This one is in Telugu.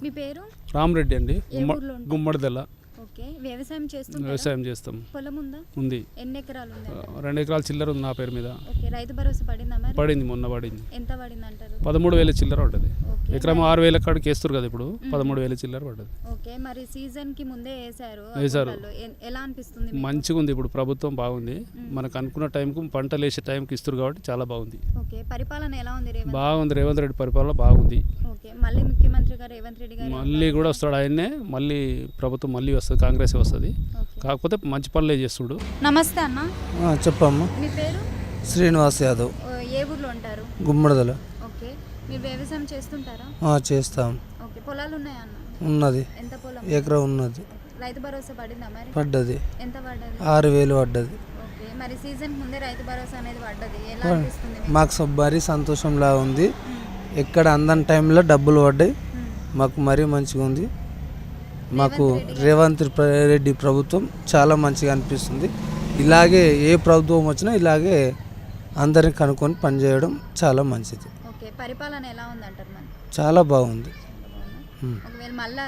మీ పేరు? రామరెడ్డి అండి, ఏ ఊర్లో ఉంటారు? గుమ్మడిదెల్ల. ఓకే, వ్యవసాయం చేస్తుంటారా? వ్యవసాయం చేస్తాం. పొలం ఉందా? ఉంది. ఎన్ని ఎకరాలు ఉంది? 2 ఎకరాల చిల్లర ఉంది నా పేరు మీద. ఓకే, రైతు భరోసా పడిందా మరి? పడింది, మొన్న పడింది. ఎంత పడింది అంటారు? 13,000 చిల్లర పడ్డది. ఓకే, ఎకరం 6,000 కాడికి వేస్తారు కదా, ఇప్పుడు 13,000 చిల్లర పడ్డది. ఓకే, మరి సీజన్ కి ముందే వేసారు. ఎలా అనిపిస్తుంది మీకు? మంచిగా ఉంది, ఇప్పుడు ప్రభుత్వం బాగుంది. మనకు అనుకున్న టైంకు పంటలు వేసే టైంకి ఇస్తారు కాబట్టి చాలా బాగుంది. ఓకే, పరిపాలన ఎలా ఉంది రేవంత్? బాగుంది, రేవంత్ రెడ్డి పరిపాలన బాగుంది. ఓకే, మళ్ళీ ముఖ్యమంత్రి గారు రేవంత్ రెడ్డి గారు మళ్ళీ కూడా వస్తాడు ఆయన్నే, మళ్ళీ ప్రభుత్వం మళ్ళీ వస్తుంది, కాంగ్రెస్ వస్తుంది. కాకపోతే మంచి పనులే చేస్తుడు. నమస్తే అన్న. చెప్పమ్మా. మీ పేరు? శ్రీనివాస్ యాదవ్. ఏ ఊర్లో ఉంటారు? గుమ్మడిదల. ఓకే, మీరు వ్యవసాయం చేస్తుంటారా? చేస్తాం. ఓకే, పొలాలు ఉన్నాయా అన్న? ఉన్నది, ఎంత పొలం? ఎకరం ఉన్నది. రైతు భరోసా పడిందా మరి? పడ్డది, ఎంత పడ్డది? 6,000 పడ్డది. ఓకే, మరి సీజన్ ముందే రైతు భరోసా అనేది పడ్డది, ఎలా అనిపిస్తుంది మీకు? మాకు భారీ సంతోషంలా ఉంది. ఎక్కడ అందని టైంలో డబ్బులు పడ్డాయి, మాకు మరీ మంచిగా ఉంది. మాకు రేవంత్ రెడ్డి ప్రభుత్వం చాలా మంచిగా అనిపిస్తుంది. ఇలాగే ఏ ప్రభుత్వం వచ్చినా ఇలాగే అందరిని కనుక్కొని పనిచేయడం చాలా మంచిది. ఓకే, పరిపాలన ఎలా ఉంది అంటారు మరి? చాలా బాగుంది. ఒకవేళ మళ్ళీ